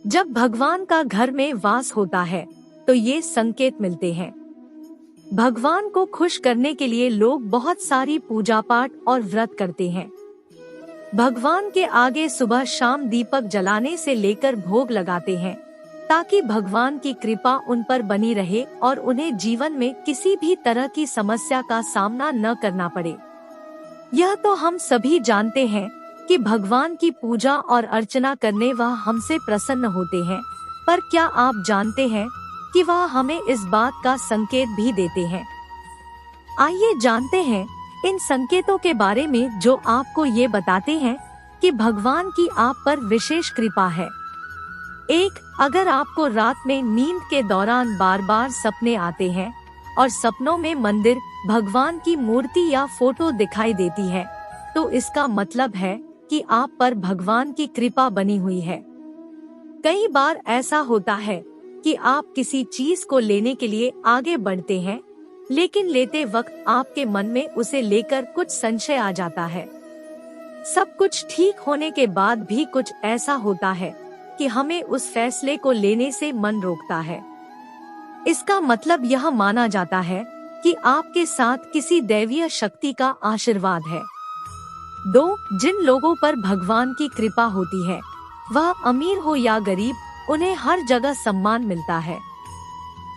जब भगवान का घर में वास होता है तो ये संकेत मिलते हैं। भगवान को खुश करने के लिए लोग बहुत सारी पूजा पाठ और व्रत करते हैं। भगवान के आगे सुबह शाम दीपक जलाने से लेकर भोग लगाते हैं ताकि भगवान की कृपा उन पर बनी रहे और उन्हें जीवन में किसी भी तरह की समस्या का सामना न करना पड़े। यह तो हम सभी जानते हैं कि भगवान की पूजा और अर्चना करने वह हमसे प्रसन्न होते हैं, पर क्या आप जानते हैं कि वह हमें इस बात का संकेत भी देते हैं। आइए जानते हैं इन संकेतों के बारे में जो आपको ये बताते हैं कि भगवान की आप पर विशेष कृपा है। 1. अगर आपको रात में नींद के दौरान बार बार सपने आते हैं और सपनों में मंदिर, भगवान की मूर्ति या फोटो दिखाई देती है, तो इसका मतलब है कि आप पर भगवान की कृपा बनी हुई है। कई बार ऐसा होता है कि आप किसी चीज को लेने के लिए आगे बढ़ते हैं, लेकिन लेते वक्त आपके मन में उसे लेकर कुछ संशय आ जाता है। सब कुछ ठीक होने के बाद भी कुछ ऐसा होता है कि हमें उस फैसले को लेने से मन रोकता है। इसका मतलब यह माना जाता है कि आपके साथ किसी दैवीय शक्ति का आशीर्वाद है। 2. जिन लोगों पर भगवान की कृपा होती है, वह अमीर हो या गरीब, उन्हें हर जगह सम्मान मिलता है।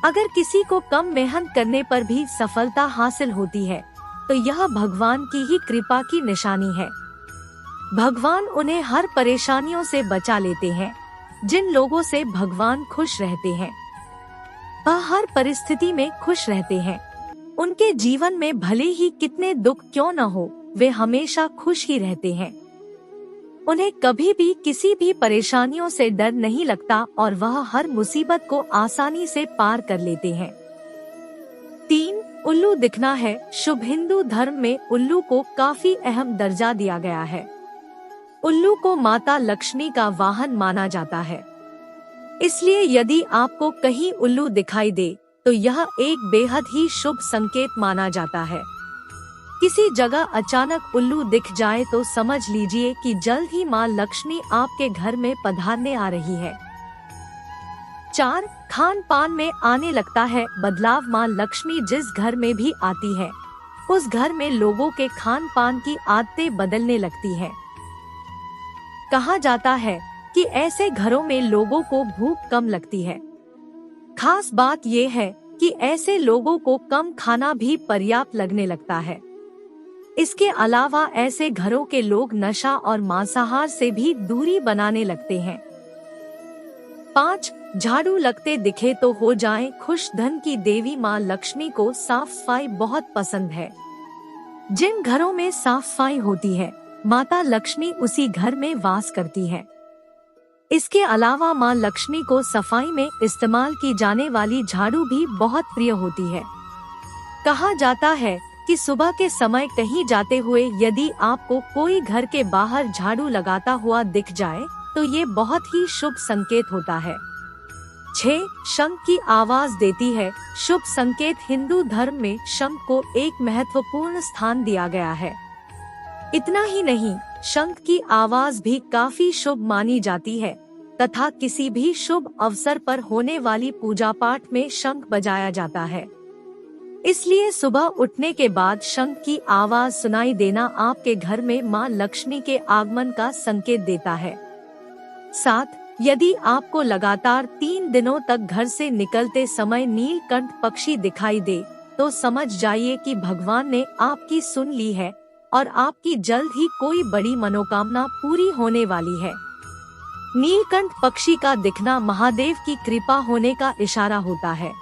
अगर किसी को कम मेहनत करने पर भी सफलता हासिल होती है, तो यह भगवान की ही कृपा की निशानी है। भगवान उन्हें हर परेशानियों से बचा लेते हैं। जिन लोगों से भगवान खुश रहते हैं, वह हर परिस्थिति में खुश रहते हैं। उनके जीवन में भले ही कितने दुख क्यों न हो, वे हमेशा खुश ही रहते हैं। उन्हें कभी भी किसी भी परेशानियों से डर नहीं लगता और वह हर मुसीबत को आसानी से पार कर लेते हैं। 3. उल्लू दिखना है शुभ। हिंदू धर्म में उल्लू को काफी अहम दर्जा दिया गया है। उल्लू को माता लक्ष्मी का वाहन माना जाता है। इसलिए यदि आपको कहीं उल्लू दिखाई दे तो यह एक बेहद ही शुभ संकेत माना जाता है। किसी जगह अचानक उल्लू दिख जाए तो समझ लीजिए कि जल्द ही माँ लक्ष्मी आपके घर में पधारने आ रही है। 4. खान पान में आने लगता है बदलाव। माँ लक्ष्मी जिस घर में भी आती है, उस घर में लोगों के खान पान की आदतें बदलने लगती है। कहा जाता है कि ऐसे घरों में लोगों को भूख कम लगती है। खास बात ये है कि ऐसे लोगों को कम खाना भी पर्याप्त लगने लगता है। इसके अलावा ऐसे घरों के लोग नशा और मांसाहार से भी दूरी बनाने लगते हैं। 5. झाड़ू लगते दिखे तो हो जाएं खुश। धन की देवी माँ लक्ष्मी को साफ सफाई बहुत पसंद है। जिन घरों में साफ सफाई होती है, माता लक्ष्मी उसी घर में वास करती है। इसके अलावा माँ लक्ष्मी को सफाई में इस्तेमाल की जाने वाली झाड़ू भी बहुत प्रिय होती है। कहा जाता है कि सुबह के समय कहीं जाते हुए यदि आपको कोई घर के बाहर झाड़ू लगाता हुआ दिख जाए तो ये बहुत ही शुभ संकेत होता है। 6. शंख की आवाज देती है शुभ संकेत। हिंदू धर्म में शंख को एक महत्वपूर्ण स्थान दिया गया है। इतना ही नहीं, शंख की आवाज भी काफी शुभ मानी जाती है तथा किसी भी शुभ अवसर पर होने वाली पूजा पाठ में शंख बजाया जाता है। इसलिए सुबह उठने के बाद शंख की आवाज सुनाई देना आपके घर में माँ लक्ष्मी के आगमन का संकेत देता है। 7. यदि आपको लगातार 3 दिनों तक घर से निकलते समय नीलकंठ पक्षी दिखाई दे तो समझ जाइए कि भगवान ने आपकी सुन ली है और आपकी जल्द ही कोई बड़ी मनोकामना पूरी होने वाली है। नीलकंठ पक्षी का दिखना महादेव की कृपा होने का इशारा होता है।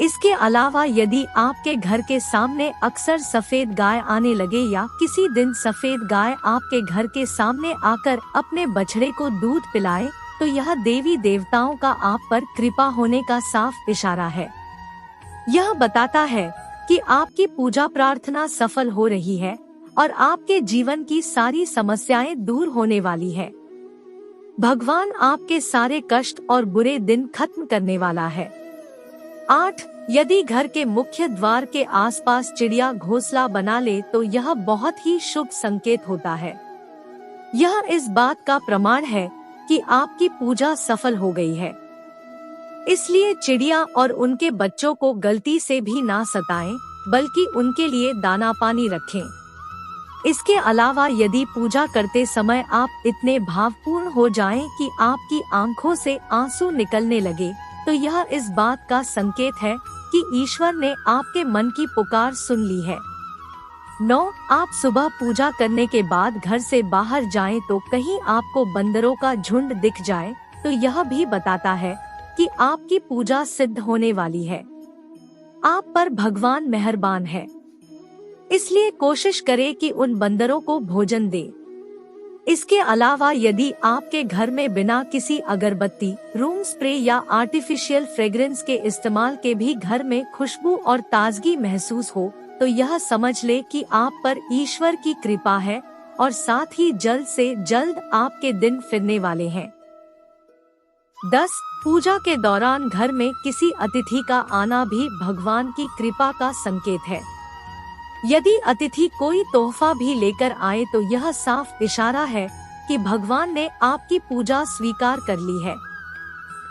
इसके अलावा यदि आपके घर के सामने अक्सर सफेद गाय आने लगे या किसी दिन सफेद गाय आपके घर के सामने आकर अपने बछड़े को दूध पिलाए तो यह देवी देवताओं का आप पर कृपा होने का साफ इशारा है। यह बताता है कि आपकी पूजा प्रार्थना सफल हो रही है और आपके जीवन की सारी समस्याएं दूर होने वाली है। भगवान आपके सारे कष्ट और बुरे दिन खत्म करने वाला है। 8. यदि घर के मुख्य द्वार के आसपास चिड़िया घोंसला बना ले तो यह बहुत ही शुभ संकेत होता है। यह इस बात का प्रमाण है कि आपकी पूजा सफल हो गई है। इसलिए चिड़िया और उनके बच्चों को गलती से भी ना सताएं, बल्कि उनके लिए दाना पानी रखें। इसके अलावा यदि पूजा करते समय आप इतने भावपूर्ण हो जाएं कि आपकी आंखों से आंसू निकलने लगे, तो यह इस बात का संकेत है कि ईश्वर ने आपके मन की पुकार सुन ली है। 9. आप सुबह पूजा करने के बाद घर से बाहर जाएं तो कहीं आपको बंदरों का झुंड दिख जाए, तो यह भी बताता है कि आपकी पूजा सिद्ध होने वाली है। आप पर भगवान मेहरबान है, इसलिए कोशिश करें कि उन बंदरों को भोजन दे। इसके अलावा यदि आपके घर में बिना किसी अगरबत्ती, रूम स्प्रे या आर्टिफिशियल फ्रेग्रेंस के इस्तेमाल के भी घर में खुशबू और ताजगी महसूस हो, तो यह समझ ले कि आप पर ईश्वर की कृपा है और साथ ही जल्द से जल्द आपके दिन फिरने वाले हैं। 10. पूजा के दौरान घर में किसी अतिथि का आना भी भगवान की कृपा का संकेत है। यदि अतिथि कोई तोहफा भी लेकर आए तो यह साफ इशारा है कि भगवान ने आपकी पूजा स्वीकार कर ली है।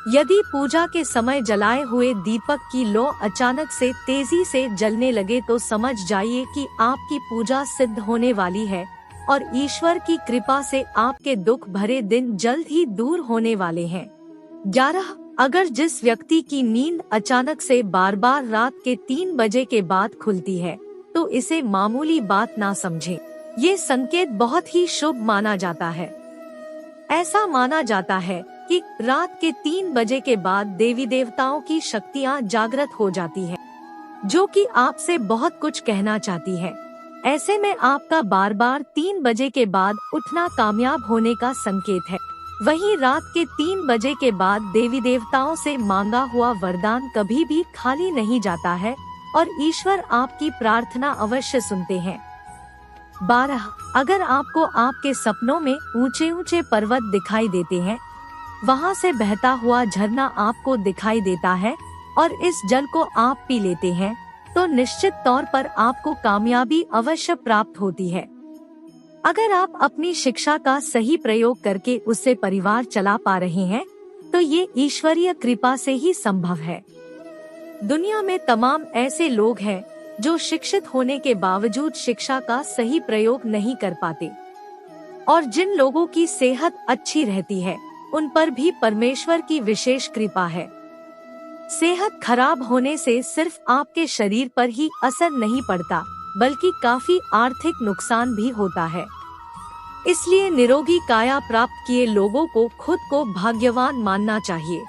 यदि पूजा के समय जलाए हुए दीपक की लौ अचानक से तेजी से जलने लगे तो समझ जाइए कि आपकी पूजा सिद्ध होने वाली है और ईश्वर की कृपा से आपके दुख भरे दिन जल्द ही दूर होने वाले हैं। 11. अगर जिस व्यक्ति की नींद अचानक से बार बार रात के 3 बजे के बाद खुलती है, तो इसे मामूली बात ना समझें। ये संकेत बहुत ही शुभ माना जाता है। ऐसा माना जाता है कि रात के 3 बजे के बाद देवी देवताओं की शक्तियाँ जागृत हो जाती है, जो कि आपसे बहुत कुछ कहना चाहती है। ऐसे में आपका बार बार 3 बजे के बाद उठना कामयाब होने का संकेत है। वहीं रात के 3 बजे के बाद देवी देवताओं से मांगा हुआ वरदान कभी भी खाली नहीं जाता है और ईश्वर आपकी प्रार्थना अवश्य सुनते हैं। 12. अगर आपको आपके सपनों में ऊंचे ऊंचे पर्वत दिखाई देते हैं, वहां से बहता हुआ झरना आपको दिखाई देता है और इस जल को आप पी लेते हैं, तो निश्चित तौर पर आपको कामयाबी अवश्य प्राप्त होती है। अगर आप अपनी शिक्षा का सही प्रयोग करके उससे परिवार चला पा रहे हैं, तो ये ईश्वरीय कृपा से ही संभव है। दुनिया में तमाम ऐसे लोग हैं जो शिक्षित होने के बावजूद शिक्षा का सही प्रयोग नहीं कर पाते, और जिन लोगों की सेहत अच्छी रहती है उन पर भी परमेश्वर की विशेष कृपा है। सेहत खराब होने से सिर्फ आपके शरीर पर ही असर नहीं पड़ता, बल्कि काफी आर्थिक नुकसान भी होता है। इसलिए निरोगी काया प्राप्त किए लोगों को खुद को भाग्यवान मानना चाहिए।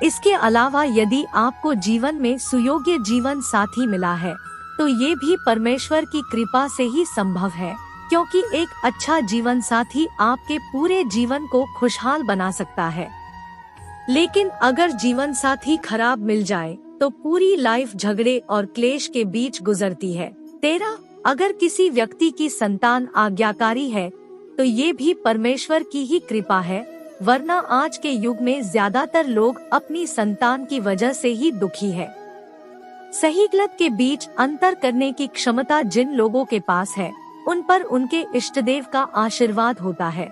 इसके अलावा यदि आपको जीवन में सुयोग्य जीवन साथी मिला है, तो ये भी परमेश्वर की कृपा से ही संभव है, क्योंकि एक अच्छा जीवन साथी आपके पूरे जीवन को खुशहाल बना सकता है। लेकिन अगर जीवन साथी खराब मिल जाए तो पूरी लाइफ झगड़े और क्लेश के बीच गुजरती है। 13. अगर किसी व्यक्ति की संतान आज्ञाकारी है तो ये भी परमेश्वर की ही कृपा है, वरना आज के युग में ज्यादातर लोग अपनी संतान की वजह से ही दुखी है। सही गलत के बीच अंतर करने की क्षमता जिन लोगों के पास है, उन पर उनके इष्टदेव का आशीर्वाद होता है।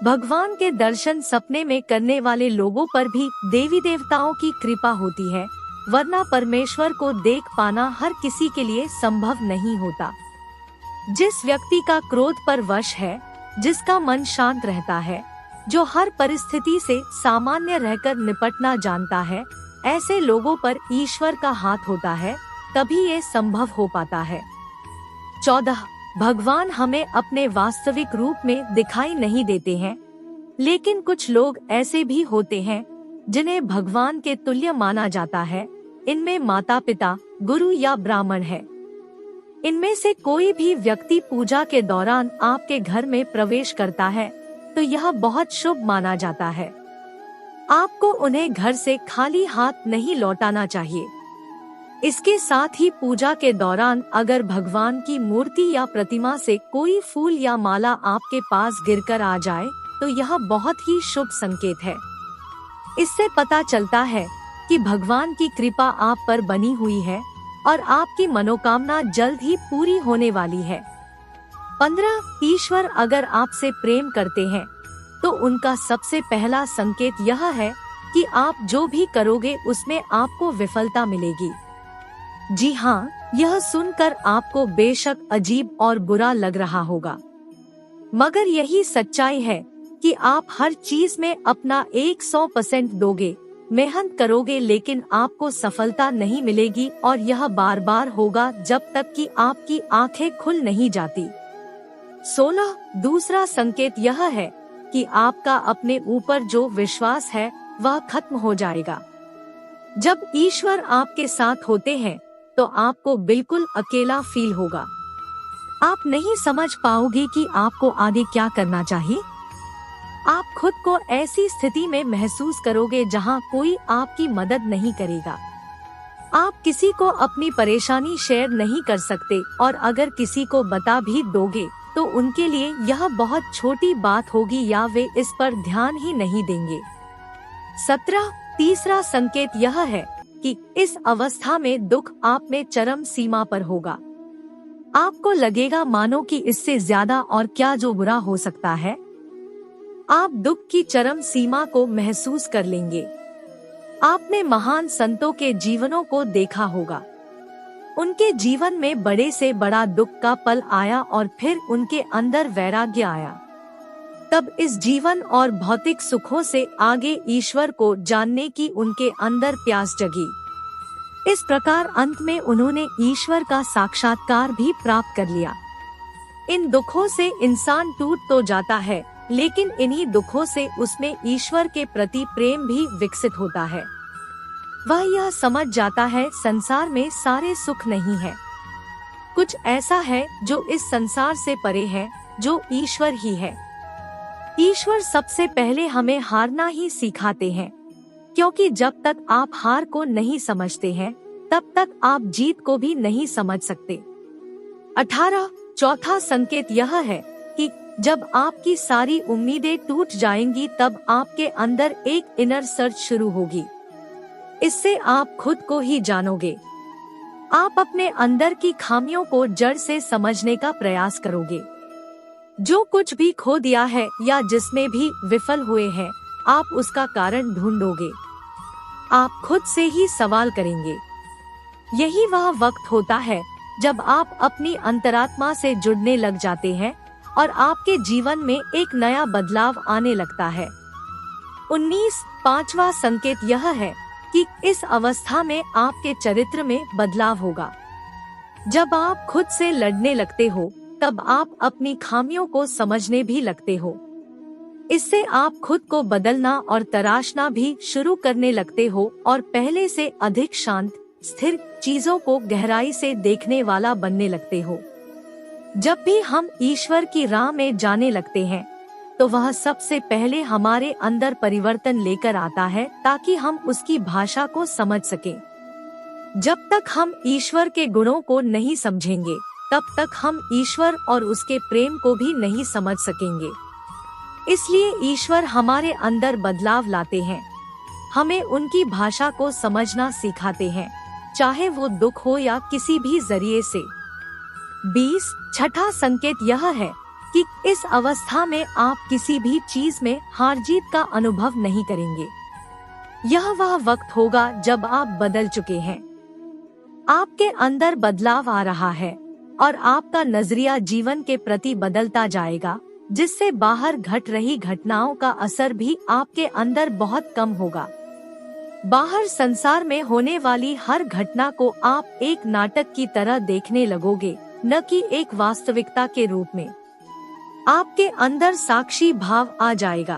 भगवान के दर्शन सपने में करने वाले लोगों पर भी देवी देवताओं की कृपा होती है, वरना परमेश्वर को देख पाना हर किसी के लिए संभव नहीं होता। जिस व्यक्ति का क्रोध पर वश है, जिसका मन शांत रहता है, जो हर परिस्थिति से सामान्य रहकर निपटना जानता है, ऐसे लोगों पर ईश्वर का हाथ होता है, तभी ये संभव हो पाता है। 14. भगवान हमें अपने वास्तविक रूप में दिखाई नहीं देते हैं, लेकिन कुछ लोग ऐसे भी होते हैं जिन्हें भगवान के तुल्य माना जाता है। इनमें माता पिता, गुरु या ब्राह्मण है। इनमें से कोई भी व्यक्ति पूजा के दौरान आपके घर में प्रवेश करता है तो यह बहुत शुभ माना जाता है। आपको उन्हें घर से खाली हाथ नहीं लौटाना चाहिए। इसके साथ ही पूजा के दौरान अगर भगवान की मूर्ति या प्रतिमा से कोई फूल या माला आपके पास गिरकर आ जाए तो यह बहुत ही शुभ संकेत है। इससे पता चलता है कि भगवान की कृपा आप पर बनी हुई है और आपकी मनोकामना जल्द ही पूरी होने वाली है। 15. ईश्वर अगर आपसे प्रेम करते हैं तो उनका सबसे पहला संकेत यह है कि आप जो भी करोगे उसमें आपको विफलता मिलेगी। जी हाँ, यह सुनकर आपको बेशक अजीब और बुरा लग रहा होगा, मगर यही सच्चाई है कि आप हर चीज में अपना 100% दोगे, मेहनत करोगे, लेकिन आपको सफलता नहीं मिलेगी और यह बार बार होगा जब तक कि आपकी आंखें खुल नहीं जाती। 16 दूसरा संकेत यह है कि आपका अपने ऊपर जो विश्वास है वह खत्म हो जाएगा। जब ईश्वर आपके साथ होते हैं तो आपको बिल्कुल अकेला फील होगा। आप नहीं समझ पाओगे कि आपको आगे क्या करना चाहिए। आप खुद को ऐसी स्थिति में महसूस करोगे जहां कोई आपकी मदद नहीं करेगा। आप किसी को अपनी परेशानी शेयर नहीं कर सकते और अगर किसी को बता भी दोगे तो उनके लिए यह बहुत छोटी बात होगी या वे इस पर ध्यान ही नहीं देंगे। 17 तीसरा संकेत यह है कि इस अवस्था में दुख आप में चरम सीमा पर होगा। आपको लगेगा मानो कि इससे ज्यादा और क्या जो बुरा हो सकता है। आप दुख की चरम सीमा को महसूस कर लेंगे। आपने महान संतों के जीवनों को देखा होगा। उनके जीवन में बड़े से बड़ा दुख का पल आया और फिर उनके अंदर वैराग्य आया। तब इस जीवन और भौतिक सुखों से आगे ईश्वर को जानने की उनके अंदर प्यास जगी। इस प्रकार अंत में उन्होंने ईश्वर का साक्षात्कार भी प्राप्त कर लिया। इन दुखों से इंसान टूट तो जाता है, लेकिन इन्हीं दुखों से उसमें ईश्वर के प्रति प्रेम भी विकसित होता है। वह यह समझ जाता है संसार में सारे सुख नहीं है, कुछ ऐसा है जो इस संसार से परे है, जो ईश्वर ही है। ईश्वर सबसे पहले हमें हारना ही सिखाते हैं, क्योंकि जब तक आप हार को नहीं समझते हैं तब तक आप जीत को भी नहीं समझ सकते। 18 चौथा संकेत यह है कि जब आपकी सारी उम्मीदें टूट जाएंगी तब आपके अंदर एक इनर सर्च शुरू होगी। इससे आप खुद को ही जानोगे। आप अपने अंदर की खामियों को जड़ से समझने का प्रयास करोगे। जो कुछ भी खो दिया है या जिसमें भी विफल हुए हैं, आप उसका कारण ढूंढोगे। आप खुद से ही सवाल करेंगे। यही वह वक्त होता है जब आप अपनी अंतरात्मा से जुड़ने लग जाते हैं और आपके जीवन में एक नया बदलाव आने लगता है। 19 पांचवा संकेत यह है कि इस अवस्था में आपके चरित्र में बदलाव होगा। जब आप खुद से लड़ने लगते हो तब आप अपनी खामियों को समझने भी लगते हो। इससे आप खुद को बदलना और तराशना भी शुरू करने लगते हो और पहले से अधिक शांत, स्थिर, चीजों को गहराई से देखने वाला बनने लगते हो। जब भी हम ईश्वर की राह में जाने लगते हैं तो वह सबसे पहले हमारे अंदर परिवर्तन लेकर आता है ताकि हम उसकी भाषा को समझ सकें। जब तक हम ईश्वर के गुणों को नहीं समझेंगे तब तक हम ईश्वर और उसके प्रेम को भी नहीं समझ सकेंगे। इसलिए ईश्वर हमारे अंदर बदलाव लाते हैं, हमें उनकी भाषा को समझना सिखाते हैं, चाहे वो दुख हो या किसी भी जरिए से। 20 छठा संकेत यह है कि इस अवस्था में आप किसी भी चीज में हार जीत का अनुभव नहीं करेंगे। यह वह वक्त होगा जब आप बदल चुके हैं, आपके अंदर बदलाव आ रहा है और आपका नजरिया जीवन के प्रति बदलता जाएगा, जिससे बाहर घट रही घटनाओं का असर भी आपके अंदर बहुत कम होगा। बाहर संसार में होने वाली हर घटना को आप एक नाटक की तरह देखने लगोगे, न कि एक वास्तविकता के रूप में। आपके अंदर साक्षी भाव आ जाएगा।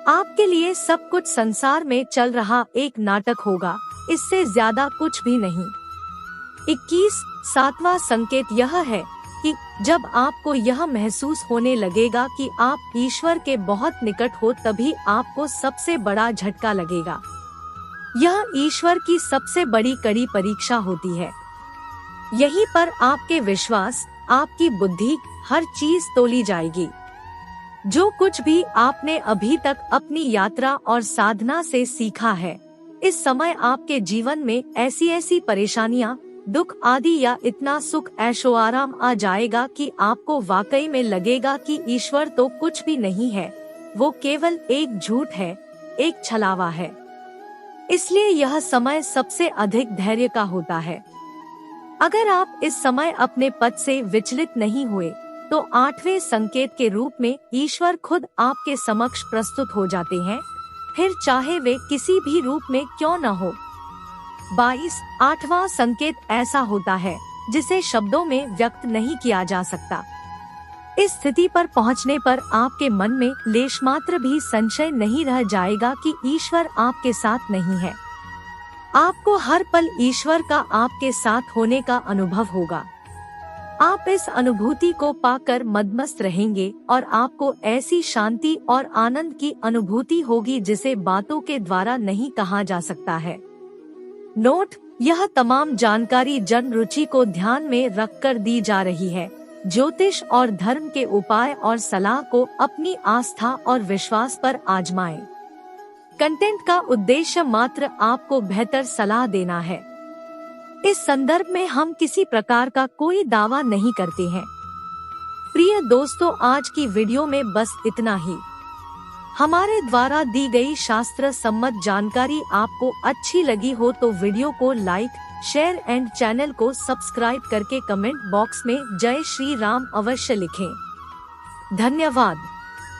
आपके लिए सब कुछ संसार में चल रहा एक नाटक होगा, इससे ज्यादा कुछ भी नहीं। 21 सातवां संकेत यह है कि जब आपको यह महसूस होने लगेगा कि आप ईश्वर के बहुत निकट हो तभी आपको सबसे बड़ा झटका लगेगा। यह ईश्वर की सबसे बड़ी कड़ी परीक्षा होती है। यहीं पर आपके विश्वास, आपकी बुद्धि, हर चीज तोली जाएगी। जो कुछ भी आपने अभी तक अपनी यात्रा और साधना से सीखा है, इस समय आपके जीवन में ऐसी ऐसी परेशानियां, दुख आदि या इतना सुख ऐशो आराम आ जाएगा कि आपको वाकई में लगेगा कि ईश्वर तो कुछ भी नहीं है, वो केवल एक झूठ है, एक छलावा है। इसलिए यह समय सबसे अधिक धैर्य का होता है। अगर आप इस समय अपने पद से विचलित नहीं हुए, तो 8वें संकेत के रूप में ईश्वर खुद आपके समक्ष प्रस्तुत हो जाते हैं, फिर चाहे वे किसी भी रूप में क्यों न हो। 8वां संकेत ऐसा होता है जिसे शब्दों में व्यक्त नहीं किया जा सकता। इस स्थिति पर पहुंचने पर आपके मन में लेश मात्र भी संशय नहीं रह जाएगा कि ईश्वर आपके साथ नहीं है। आपको हर पल ईश्वर का आपके साथ होने का अनुभव होगा। आप इस अनुभूति को पाकर मदमस्त रहेंगे और आपको ऐसी शांति और आनंद की अनुभूति होगी जिसे बातों के द्वारा नहीं कहा जा सकता है। नोट: यह तमाम जानकारी जन रुचि को ध्यान में रखकर दी जा रही है। ज्योतिष और धर्म के उपाय और सलाह को अपनी आस्था और विश्वास पर आजमाएं। कंटेंट का उद्देश्य मात्र आपको बेहतर सलाह देना है। इस संदर्भ में हम किसी प्रकार का कोई दावा नहीं करते हैं। प्रिय दोस्तों, आज की वीडियो में बस इतना ही। हमारे द्वारा दी गई शास्त्र सम्मत जानकारी आपको अच्छी लगी हो तो वीडियो को लाइक, शेयर एंड चैनल को सब्सक्राइब करके कमेंट बॉक्स में जय श्री राम अवश्य लिखें। धन्यवाद।